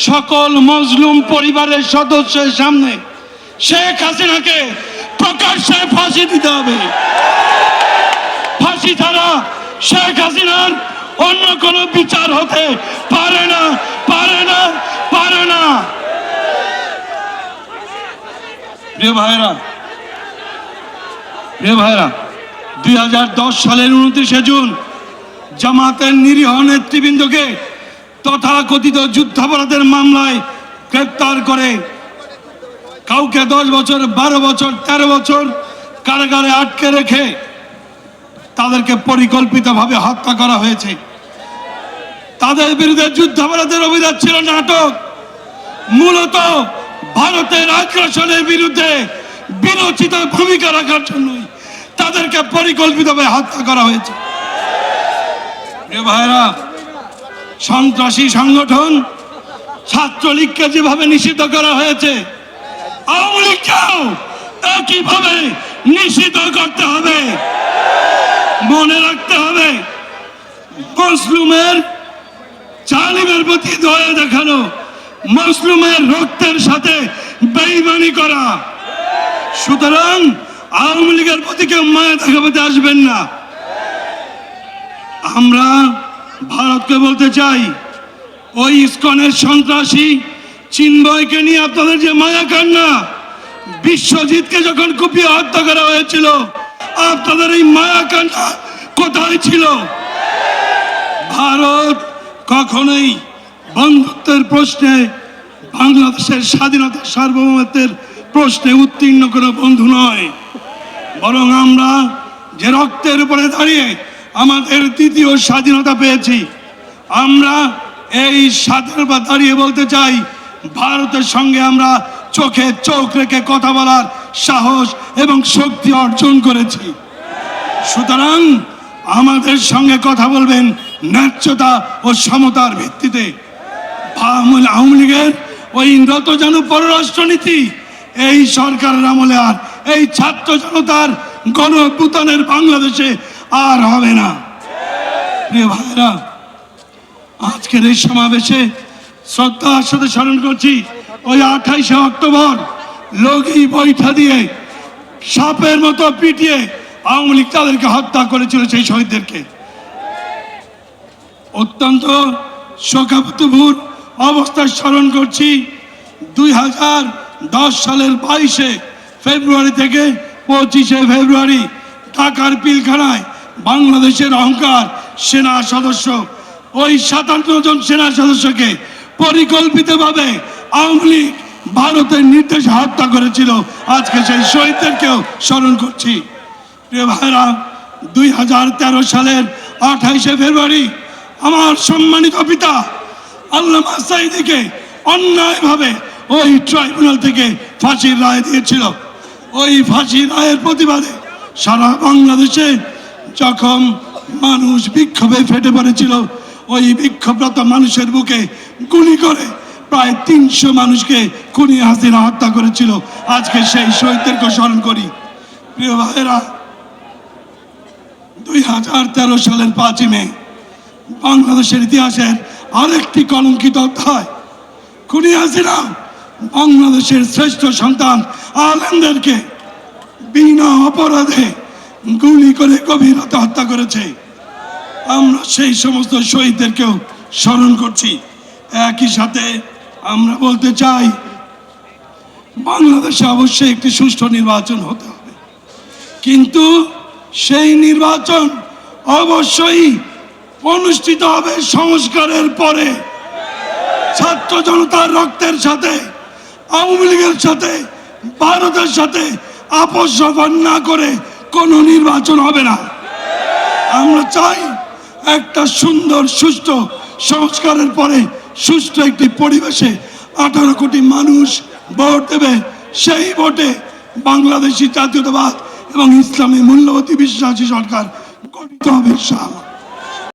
সকল মজলুম পরিবারের সদস্যের সামনে শেখ হাসিনাকে প্রকাশ্যে ফাঁসি দিতে হবে। ফাঁসি ছাড়া শেখ হাসিনার অন্য কোনো বিচার হতে পারে না, পারে না, পারে না। প্রিয় ভাইরা, 2010 সালের 29শে জুন জামাতের নিরীহ নেতৃবৃন্দকে তথাকথিত যুদ্ধাপরাধের মামলায় গ্রেপ্তার করে কাউকে 10 বছর, 12 বছর, 13 বছর কারাগারে আটকে রেখে তাদেরকে পরিকল্পিতভাবে হত্যা করা হয়েছে। তাদের বিরুদ্ধে যুদ্ধাপরাধের অভিযোগ ছিল নাটক। মূলত ভারতের আগ্রাসনের বিরুদ্ধে বিরোচিত ভূমিকা রাখার জন্যই তাদেরকে পরিকল্পিতভাবে হত্যা করা হয়েছে। ভাইরা, সন্ত্রাসী সংগঠন ছাত্রলীগকে যেভাবে নিষিদ্ধ করা হয়েছে, আওয়ামী লীগকেও একইভাবে নিষিদ্ধ করতে হবে। মনে রাখতে হবে, মজলুমের জালিমের প্রতি দয়া দেখানো, মজলুমের রক্তের সাথে বেঈমানি করা। সুতরাং আওয়ামী লীগের প্রতি কেউ মায়া দেখাতে আসবেন না। আমরা ভারতকে বলতে চাই, ওই ইসকনের সন্ত্রাসী চিন্ময়কে নিয়ে আপনাদের যে মায়া কান্না, বিশ্বজিৎকে যখন কুপিয়ে হত্যা করা হয়েছিল, আপনাদের এই মায়া কান্না কোথায় ছিল? ভারত কখনোই বন্ধুত্বের প্রশ্নে, বাংলাদেশের স্বাধীনতা সার্বভৌমত্বের প্রশ্নে উত্তীর্ণ কোনো বন্ধু নয়। বরং আমরা যে রক্তের উপরে দাঁড়িয়ে আমাদের দ্বিতীয় স্বাধীনতা পেয়েছি, আমরা এই স্বাধীনতা দাঁড়িয়ে বলতে চাই, ভারতের সঙ্গে আমরা চোখে চোখ রেখে কথা বলার সাহস এবং শক্তি অর্জন করেছি। সুতরাং আমাদের সঙ্গে কথা বলবেন ন্যায্যতা ও সমতার ভিত্তিতে। আওয়ামী লীগের ওই নতজানু পররাষ্ট্রনীতি এই সরকারের আমলে আর এই ছাত্র জনতার গণঅভ্যুত্থানের বাংলাদেশে আর হবে না। প্রিয় ভাইরা, আজকের এই সমাবেশে শ্রদ্ধার সাথে স্মরণ করছি ওই 28শে অক্টোবর লগি বৈঠা দিয়ে সাপের মতো পিটিয়ে আওয়ামী লীগ তাদেরকে হত্যা করেছিল, সেই শহীদদেরকে। অত্যন্ত শোকাবহ অবস্থায় স্মরণ করছি 2010 সালের 22শে ফেব্রুয়ারি থেকে 25শে ফেব্রুয়ারি ঢাকার পিলখানায় বাংলাদেশের অহংকার সেনা সদস্য, ওই 57 জন সেনা সদস্যকে পরিকল্পিতভাবে আওয়ামী লীগ ভারতের নির্দেশে হত্যা করেছিল। আজকে সেই শহীদদেরকেও স্মরণ করছি। প্রিয় ভাইরা, 2013 সালের 28শে ফেব্রুয়ারি আমার সম্মানিত পিতা আল্লামা সাঈদীকে অন্যায়ভাবে ওই ট্রাইব্যুনাল থেকে ফাঁসির রায় দিয়েছিল। ওই ফাঁসির রায়ের প্রতিবাদে সারা বাংলাদেশে যখন মানুষ বিক্ষোভে ফেটে পড়েছিল, ওই বিক্ষোভরত মানুষের বুকে গুলি করে প্রায় 300 মানুষকে খুনি হাসিনা হত্যা করেছিল। আজকে সেই শহীদদেরকে স্মরণ করি। প্রিয় ভাইরা, 2013 সালের 5ই মে বাংলাদেশের ইতিহাসের আরেকটি কলঙ্কিত অধ্যায়। খুনি হাসিনা বাংলাদেশের শ্রেষ্ঠ সন্তান আলেমদেরকে বিনা অপরাধে গুলি করে গভীরতা হত্যা করেছে। আমরা সেই সমস্ত শহীদদেরকেও স্মরণ করছি। একই সাথে আমরা বলতে চাই, বাংলাদেশে অবশ্যই একটি সুষ্ঠু নির্বাচন হতে হবে, কিন্তু সেই নির্বাচন অবশ্যই অনুষ্ঠিত হবে সংস্কারের পরে। ছাত্র জনতার রক্তের সাথে, আওয়ামী লীগের সাথে, ভারতের সাথে আপোষ না করে কোনো নির্বাচন হবে না। আমরা চাই একটা সুন্দর সুষ্ঠু সংস্কারের পরে সুষ্ঠু একটি পরিবেশে 18 কোটি মানুষ ভোট দেবে। সেই ভোটে বাংলাদেশি জাতীয়তাবাদ এবং ইসলামী মূল্যবোধে বিশ্বাসী সরকার গঠিত হবে ইনশাআল্লাহ।